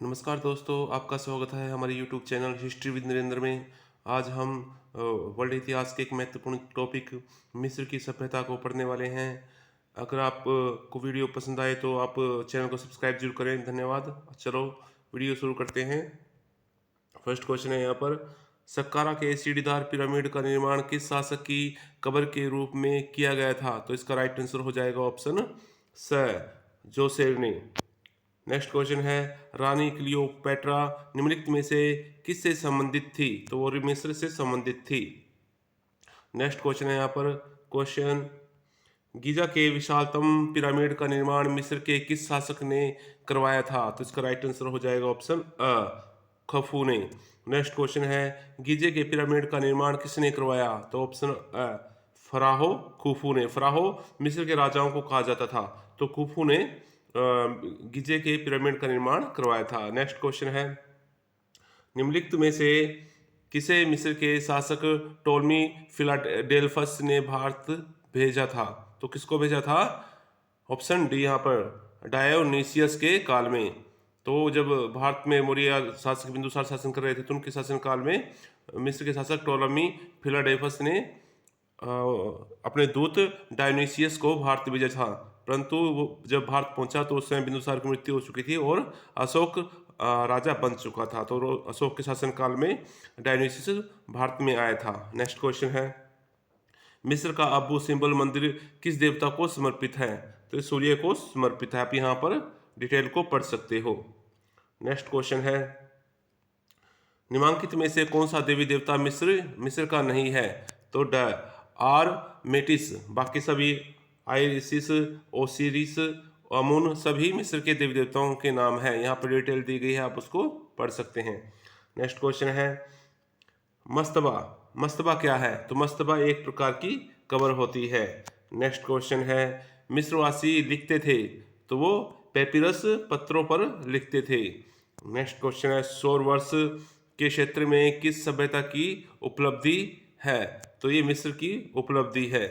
नमस्कार दोस्तों, आपका स्वागत है हमारे YouTube channel history with Narendra में। आज हम वर्ल्ड इतिहास के एक महत्वपूर्ण टॉपिक मिस्र की सभ्यता को पढ़ने वाले हैं। अगर आप को वीडियो पसंद आए तो आप चैनल को सब्सक्राइब जरूर करें। धन्यवाद। चलो वीडियो शुरू करते हैं। फर्स्ट क्वेश्चन है यहाँ पर, सक्कारा के सीढ़ीदार पिरामिड का निर्माण किस शासक की कब्र के रूप में किया गया था? तो इसका राइट आंसर हो जाएगा ऑप्शन स, जोसेफ ने। नेक्स्ट क्वेश्चन है, रानी क्लियोपेट्रा निम्नलिखित में से किससे संबंधित थी? तो वो मिस्र से संबंधित थी। नेक्स्ट क्वेश्चन है यहाँ पर क्वेश्चन, गीजा के विशालतम पिरामिड का निर्माण मिस्र के किस शासक ने करवाया था? तो इसका राइट आंसर हो जाएगा ऑप्शन अ, खफू ने। नेक्स्ट क्वेश्चन है, गीजे के पिरामिड का निर्माण किसने करवाया? तो ऑप्शन अ, फराहो खुफू ने। फराहो मिस्र के राजाओं को कहा जाता था, तो खुफू ने गीजे के पिरामिड का निर्माण करवाया था। नेक्स्ट क्वेश्चन है, निम्नलिखित में से किसे मिस्र के शासक टोलमी फिलाडेल्फस ने भारत भेजा था? तो किसको भेजा था? ऑप्शन डी यहाँ पर डायोनीसियस के काल में। तो जब भारत में मौर्य शासक बिंदुसार शासन कर रहे थे तो उनके शासनकाल में मिस्र के शासक टोलमी फिलाडेल्फस ने अपने दूत डायोनीसियस को भारत भेजा था। परंतु वो जब भारत पहुंचा तो उस समय बिंदुसार की मृत्यु हो चुकी थी और अशोक राजा बन चुका था। तो अशोक के शासनकाल में डायोनीसियस भारत में आया था। नेक्स्ट क्वेश्चन है, मिस्र का अबू सिम्बल मंदिर किस देवता को समर्पित है? तो ये सूर्य को समर्पित है। आप यहाँ पर डिटेल को पढ़ सकते हो। नेक्स्ट क्वेश्चन है, निम्नलिखित में से कौन सा देवी देवता मिस्र का नहीं है? तो ड आर मेटिस, बाकी सभी आइरिस, ओसिरिस, अमुन सभी मिस्र के देवी देवताओं के नाम है। यहाँ पर डिटेल दी गई है, आप उसको पढ़ सकते हैं। नेक्स्ट क्वेश्चन है, मस्तबा। मस्तबा क्या है? तो मस्तबा एक प्रकार की कब्र होती है। नेक्स्ट क्वेश्चन है, मिस्रवासी लिखते थे तो वो पेपिरस पत्रों पर लिखते थे। नेक्स्ट क्वेश्चन है, सौर वर्ष के क्षेत्र में किस सभ्यता की उपलब्धि है? तो ये मिस्र की उपलब्धि है।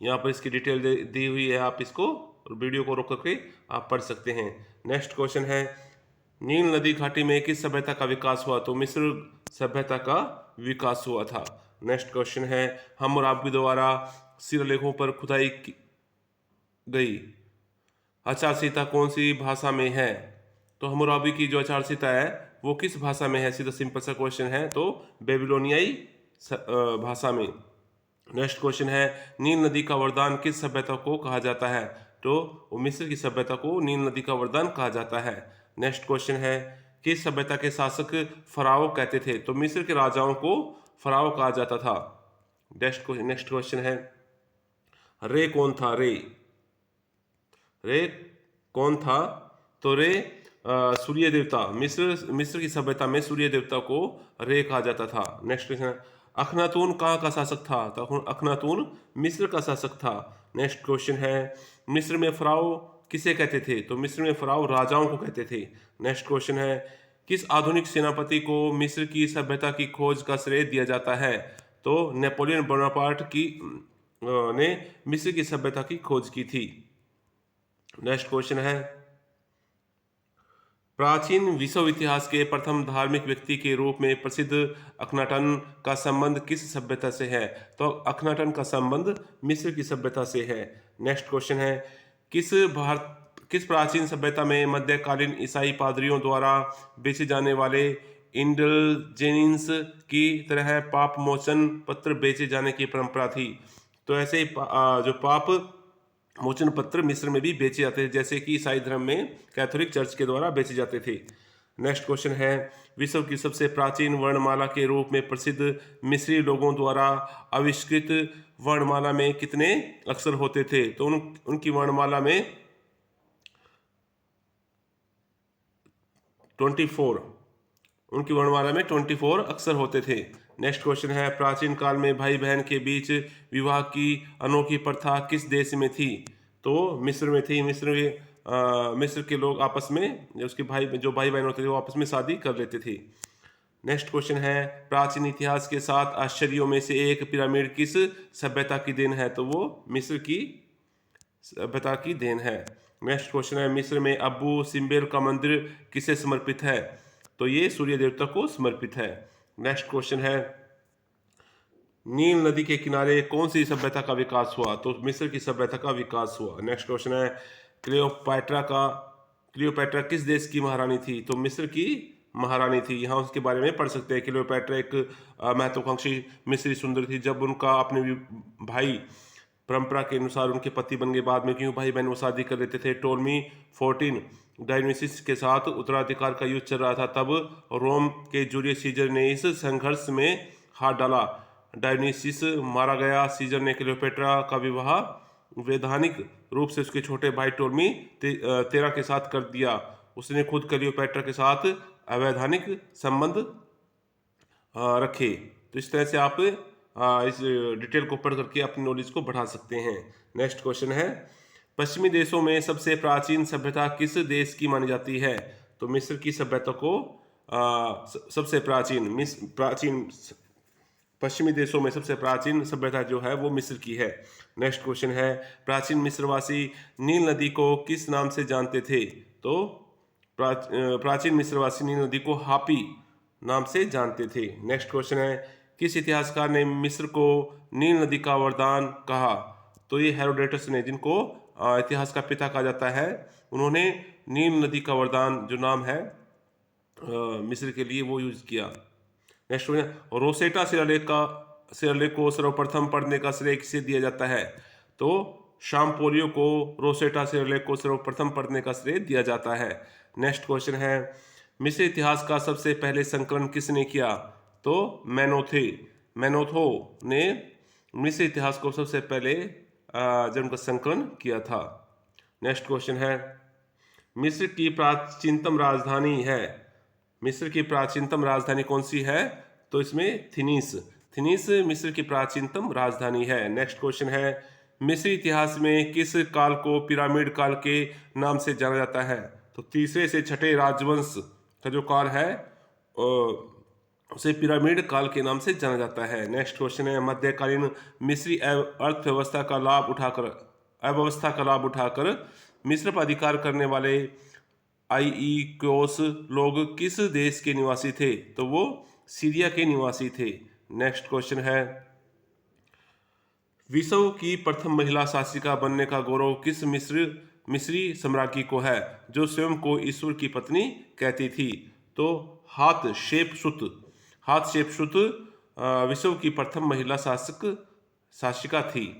यहाँ पर इसकी डिटेल दी हुई है, आप इसको वीडियो को रोक करके आप पढ़ सकते हैं। नेक्स्ट क्वेश्चन है, नील नदी घाटी में किस सभ्यता का विकास हुआ? तो मिस्र सभ्यता का विकास हुआ था। नेक्स्ट क्वेश्चन है, हम्मुराबी द्वारा शिलालेखों पर खुदाई की गई आचारसंहिता कौन सी भाषा में है? तो हम्मुराबी की जो आचारसंहिता है वो किस भाषा में है? सीधा सिंपल सा क्वेश्चन है, तो बेबीलोनियाई भाषा में। नेक्स्ट क्वेश्चन है, नील नदी का वरदान किस सभ्यता को कहा जाता है? तो मिस्र की सभ्यता को नील नदी का वरदान कहा जाता है। नेक्स्ट क्वेश्चन है, किस सभ्यता के शासक फराओ कहते थे? तो मिस्र के राजाओं को फराओ कहा जाता था। नेक्स्ट क्वेश्चन है, रे कौन था? रे कौन था? तो रे सूर्य देवता। मिस्र की सभ्यता में सूर्य देवता को रे कहा जाता था। नेक्स्ट क्वेश्चन, अखनातून कहाँ का शासक था? तो अखनातून मिस्र का शासक था। नेक्स्ट क्वेश्चन है, मिस्र में फराओ किसे कहते थे? तो मिस्र में फराओ राजाओं को कहते थे। नेक्स्ट क्वेश्चन है, किस आधुनिक सेनापति को मिस्र की सभ्यता की खोज का श्रेय दिया जाता है? तो नेपोलियन बोनापार्ट ने मिस्र की सभ्यता की खोज की थी। नेक्स्ट क्वेश्चन है, प्राचीन विश्व इतिहास के प्रथम धार्मिक व्यक्ति के रूप में प्रसिद्ध अखनाटन का संबंध किस सभ्यता से है? तो अखनाटन का संबंध मिस्र की सभ्यता से है। नेक्स्ट क्वेश्चन है, किस प्राचीन सभ्यता में मध्यकालीन ईसाई पादरियों द्वारा बेचे जाने वाले इंडल्जेंस की तरह पाप मोचन पत्र बेचे जाने की परंपरा थी? तो ऐसे ही जो पाप मोचन पत्र मिस्र में भी बेचे जाते थे, जैसे कि ईसाई धर्म में कैथोलिक चर्च के द्वारा बेचे जाते थे। नेक्स्ट क्वेश्चन है, विश्व की सबसे प्राचीन वर्णमाला के रूप में प्रसिद्ध मिस्री लोगों द्वारा आविष्कृत वर्णमाला में कितने अक्षर होते थे? तो उनकी वर्णमाला में 24, उनकी वर्णमाला में 24 अक्षर होते थे। नेक्स्ट क्वेश्चन है, प्राचीन काल में भाई बहन के बीच विवाह की अनोखी प्रथा किस देश में थी? तो मिस्र में थी। मिस्र के लोग आपस में जो भाई बहन होते थे वो आपस में शादी कर लेते थे। नेक्स्ट क्वेश्चन है, प्राचीन इतिहास के 7 आश्चर्यों में से एक पिरामिड किस सभ्यता की देन है? तो वो मिस्र की सभ्यता की देन है। नेक्स्ट क्वेश्चन है, मिस्र में अबू सिम्बेल का मंदिर किसे समर्पित है? तो ये सूर्य देवता को समर्पित है। नेक्स्ट क्वेश्चन है, नील नदी के किनारे कौन सी सभ्यता का विकास हुआ? तो मिस्र की सभ्यता का विकास हुआ। नेक्स्ट क्वेश्चन है, क्लियोपैट्रा किस देश की महारानी थी? तो मिस्र की महारानी थी। यहाँ उसके बारे में पढ़ सकते हैं। क्लियोपैट्रा एक महत्वाकांक्षी मिस्री सुंदर थी। जब उनका अपने भाई परंपरा के अनुसार उनके पति बन गए, बाद में क्यों भाई बहन वो शादी कर लेते थे। टोलमी 14 डायनिसिस के साथ उत्तराधिकार का युद्ध चल रहा था, तब रोम के जूलियस सीजर ने इस संघर्ष में हाथ डाला। डायनिसिस मारा गया। सीजर ने क्लियोपेट्रा का विवाह वैधानिक रूप से उसके छोटे भाई टोलमी 13 के साथ कर दिया। उसने खुद क्लियोपेट्रा के साथ अवैधानिक संबंध रखे। तो इस तरह से आप इस डिटेल को पढ़ करके अपनी नॉलेज को बढ़ा सकते हैं। नेक्स्ट क्वेश्चन है, पश्चिमी देशों में सबसे प्राचीन सभ्यता किस देश की मानी जाती है? तो मिस्र की सभ्यता को सबसे प्राचीन पश्चिमी देशों में सबसे प्राचीन सभ्यता जो है वो मिस्र की है। नेक्स्ट क्वेश्चन है, प्राचीन मिस्रवासी नील नदी को किस नाम से जानते थे? तो प्राचीन मिस्रवासी नील नदी को हापी नाम से जानते थे। नेक्स्ट क्वेश्चन है, किस इतिहासकार ने मिस्र को नील नदी का वरदान कहा? तो ये हेरोडोटस ने, जिनको इतिहास का पिता कहा जाता है, उन्होंने नील नदी का वरदान जो नाम है मिस्र के लिए वो यूज किया। नेक्स्ट क्वेश्चन, रोसेटा शिलालेख को सर्वप्रथम पढ़ने का श्रेय किसे दिया जाता है? तो शामपोलियो को रोसेटा शिलालेख को सर्वप्रथम पढ़ने का श्रेय दिया जाता है। नेक्स्ट क्वेश्चन है, मिस्र इतिहास का सबसे पहले संकलन किसने किया? तो मैनोथो ने मिस्र इतिहास को सबसे पहले जन्म का संकलन किया था। नेक्स्ट क्वेश्चन है, मिस्र की प्राचीनतम राजधानी है। मिस्र की प्राचीनतम राजधानी कौन सी है? तो इसमें थिनीस मिस्र की प्राचीनतम राजधानी है। नेक्स्ट क्वेश्चन है, मिस्री इतिहास में किस काल को पिरामिड काल के नाम से जाना जाता है? तो तीसरे से छठे राजवंश का जो काल है उसे पिरामिड काल के नाम से जाना जाता है। नेक्स्ट क्वेश्चन है, मध्यकालीन मिस्री अर्थव्यवस्था का लाभ उठाकर मिस्र पर अधिकार करने वाले आईईकोस लोग किस देश के निवासी थे? तो वो सीरिया के निवासी थे। नेक्स्ट क्वेश्चन है, विश्व की प्रथम महिला शासिका बनने का गौरव किस मिस्री सम्राज्ञी को है, जो स्वयं को ईश्वर की पत्नी कहती थी? तो हाथशेपसुत विश्व की प्रथम महिला शासिका थी।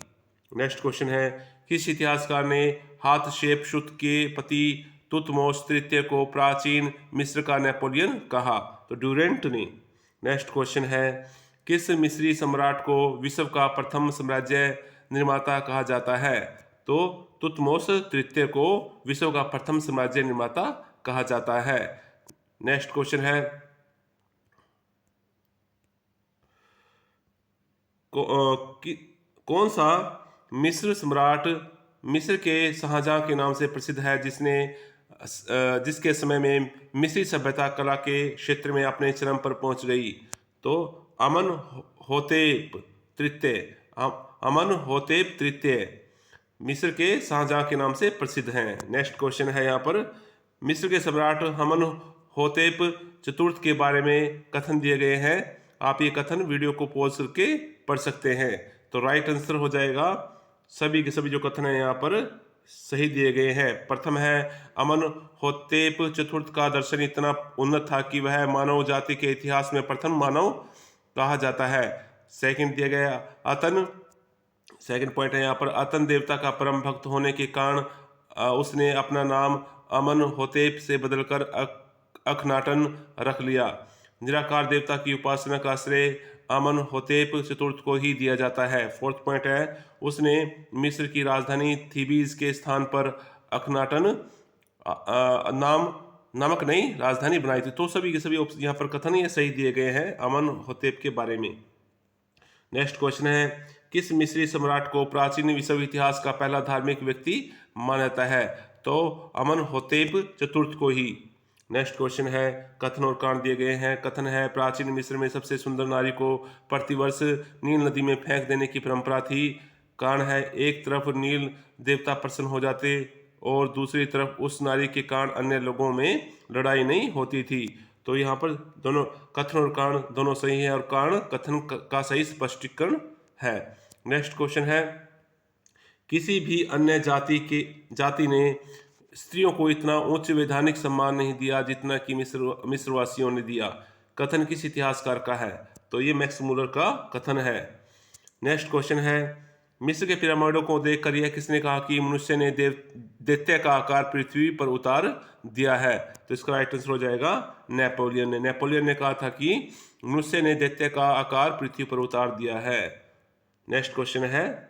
नेक्स्ट क्वेश्चन है, किस इतिहासकार ने हाथशेपसुत के पति तुतमोस तृतीय को प्राचीन मिस्र का नेपोलियन कहा? तो ड्यूरेंट ने। नेक्स्ट क्वेश्चन है, किस मिस्री सम्राट को विश्व का प्रथम साम्राज्य निर्माता कहा जाता है? तो तुतमोस तृतीय को विश्व का प्रथम साम्राज्य निर्माता कहा जाता है। नेक्स्ट क्वेश्चन है, कौन सा मिस्र सम्राट मिस्र के शाहजहां के नाम से प्रसिद्ध है, जिसके समय में मिस्री सभ्यता कला के क्षेत्र में अपने चरम पर पहुंच गई? तो अमनहोतेप तृतीय मिस्र के शाहजहां के नाम से प्रसिद्ध हैं। नेक्स्ट क्वेश्चन है, यहाँ पर मिस्र के सम्राट अमनहोतेप चतुर्थ के बारे में कथन दिए गए हैं। आप ये कथन वीडियो को पॉज करके पढ़ सकते हैं। तो राइट आंसर हो जाएगा, सभी के सभी जो कथन है यहाँ पर सही दिए गए हैं। प्रथम है, अमनहोतेप चतुर्थ का दर्शन इतना उन्नत था कि वह मानव जाति के इतिहास में प्रथम मानव कहा जाता है। सेकंड दिया गया अतन, सेकंड पॉइंट है यहाँ पर, अतन देवता का परम भक्त होने के कारण उसने अपना नाम अमनहोतेप से बदलकर अखनाटन रख लिया। निराकार देवता की उपासना का श्रेय अमनहोतेप चतुर्थ को ही दिया जाता है। फोर्थ पॉइंट है, उसने मिस्र की राजधानी थीबीज के स्थान पर अखनाटन नामक नई राजधानी बनाई थी। तो सभी के सभी यहाँ पर कथन ये सही दिए गए हैं अमनहोतेप के बारे में। नेक्स्ट क्वेश्चन है, किस मिस्री सम्राट को प्राचीन विश्व इतिहास का पहला धार्मिक व्यक्ति माना जाता है? तो अमनहोतेप चतुर्थ को ही। नेक्स्ट क्वेश्चन है, कथन और कांड दिए गए हैं। कथन है, प्राचीन मिस्र में सबसे सुंदर नारी को प्रतिवर्ष नील नदी में फेंक देने की परंपरा थी। कांड है, एक तरफ नील देवता प्रसन्न हो जाते और दूसरी तरफ उस नारी के कारण अन्य लोगों में लड़ाई नहीं होती थी। तो यहाँ पर दोनों कथन और कारण दोनों सही है और कारण कथन का सही स्पष्टीकरण है। नेक्स्ट क्वेश्चन है, किसी भी अन्य जाति ने स्त्रियों को इतना उच्च वैधानिक सम्मान नहीं दिया जितना कि मिस्रवासियों ने दिया। कथन किस इतिहासकार का है? तो ये मैक्स मूलर का कथन है। नेक्स्ट क्वेश्चन है, मिस्र के पिरामिडों को देखकर यह किसने कहा कि मनुष्य ने दैत्य का आकार पृथ्वी पर उतार दिया है? तो इसका राइट आंसर हो जाएगा नेपोलियन ने। नेपोलियन ने कहा था कि मनुष्य ने दैत्य का आकार पृथ्वी पर उतार दिया है। नेक्स्ट क्वेश्चन है,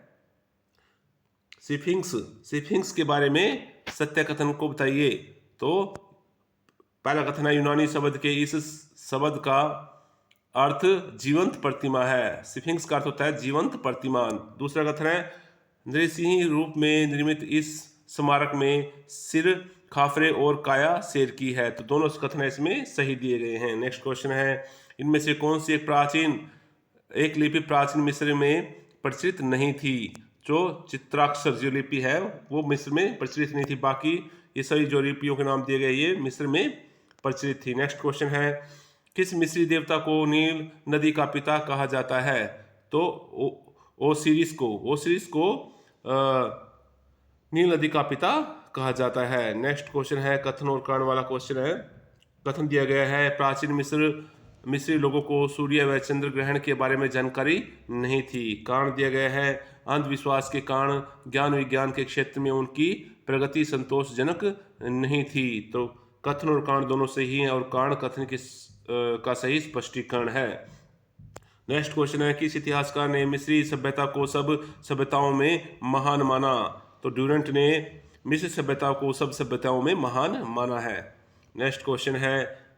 सिफिंक्स के बारे में सत्य कथन को बताइए। तो पहला कथन है, यूनानी शब्द के इस शब्द का अर्थ जीवंत प्रतिमा है। सिफिंक्स का अर्थ होता है जीवंत प्रतिमान। दूसरा कथन है, नृसिंह रूप में निर्मित इस स्मारक में सिर खाफरे और काया शेर की है। तो दोनों कथन इसमें सही दिए गए हैं। नेक्स्ट क्वेश्चन है, इनमें से कौन सी एक लिपि प्राचीन मिस्र में प्रचलित नहीं थी? जो चित्राक्षर जो लिपि है वो मिस्र में प्रचलित नहीं थी, बाकी ये सभी जो लिपियों के नाम दिए गए ये मिस्र में प्रचलित थी। नेक्स्ट क्वेश्चन है, किस मिस्री देवता को नील नदी का पिता कहा जाता है? तो ओसिरिस को नील नदी का पिता कहा जाता है। नेक्स्ट क्वेश्चन है कथन और कारण वाला क्वेश्चन है। कथन दिया गया है, प्राचीन मिस्री लोगों को सूर्य व चंद्र ग्रहण के बारे में जानकारी नहीं थी। कारण दिया गया है, अंधविश्वास के कारण ज्ञान विज्ञान के क्षेत्र में उनकी प्रगति संतोषजनक नहीं थी। तो कथन और कारण दोनों सही हैं और कारण कथन का सही स्पष्टीकरण है। नेक्स्ट क्वेश्चन है, किस इतिहासकार ने मिस्री सभ्यता को सब सभ्यताओं में महान माना? तो ड्यूरेंट ने मिस्र सभ्यता को सब सभ्यताओं में महान माना है। नेक्स्ट क्वेश्चन है,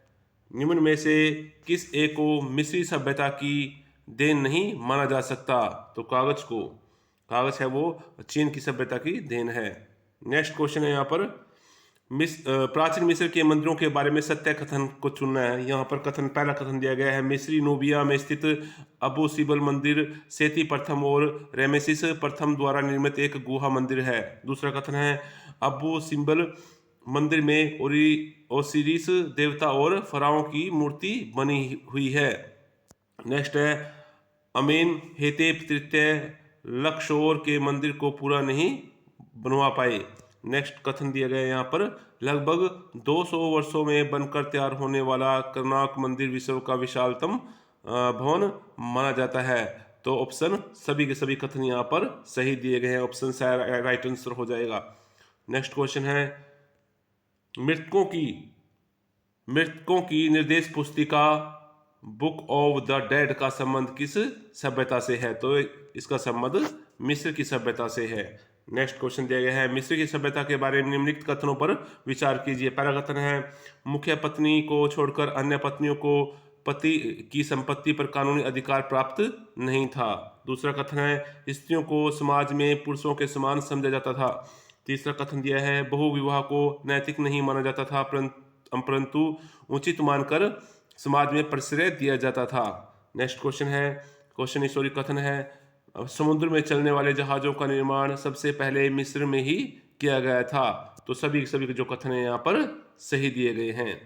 निम्न में से किस एक को मिस्री सभ्यता की देन नहीं माना जा सकता? तो कागज है वो चीन की सभ्यता की देन है। नेक्स्ट क्वेश्चन है यहाँ पर, प्राचीन मिस्र के मंदिरों के बारे में सत्य कथन को चुनना है। यहाँ पर पहला कथन दिया गया है, मिस्री नूबिया में स्थित अबू सिम्बल मंदिर सेती प्रथम और रेमेसिस प्रथम द्वारा निर्मित एक गुहा मंदिर है। दूसरा कथन है, अबू सिम्बल मंदिर में ओसिरिस देवता और फराओं की मूर्ति बनी हुई है। नेक्स्ट है, अमेन हेतेप तृतीय लक्शोर के मंदिर को पूरा नहीं बनवा पाए। नेक्स्ट कथन दिया गया यहाँ पर, लगभग 200 वर्षों में बनकर तैयार होने वाला कर्नाक मंदिर विश्व का विशालतम भवन माना जाता है। तो ऑप्शन सभी के सभी कथन यहाँ पर सही दिए गए हैं। ऑप्शन से राइट आंसर हो जाएगा। नेक्स्ट क्वेश्चन है, मृतकों की निर्देश पुस्तिका बुक ऑफ द डेड का संबंध किस सभ्यता से है? तो इसका संबंध मिस्र की सभ्यता से है। नेक्स्ट क्वेश्चन दिया गया है, मिस्र की सभ्यता के बारे में निम्नलिखित कथनों पर विचार कीजिए। पहला कथन है, मुख्य पत्नी को छोड़कर अन्य पत्नियों को पति की संपत्ति पर कानूनी अधिकार प्राप्त नहीं था। दूसरा कथन है, स्त्रियों को समाज में पुरुषों के समान समझा जाता था। तीसरा कथन दिया है, बहुविवाह को नैतिक नहीं माना जाता था परंतु उचित मानकर समाज में प्रश्रय दिया जाता था। नेक्स्ट कथन है, समुद्र में चलने वाले जहाजों का निर्माण सबसे पहले मिस्र में ही किया गया था। तो सभी के जो कथन है यहाँ पर सही दिए गए हैं।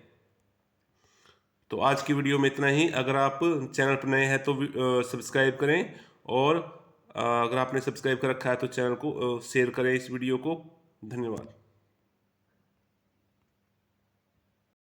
तो आज की वीडियो में इतना ही। अगर आप चैनल पर नए हैं तो सब्सक्राइब करें और अगर आपने सब्सक्राइब कर रखा है तो चैनल को शेयर करें इस वीडियो को। धन्यवाद।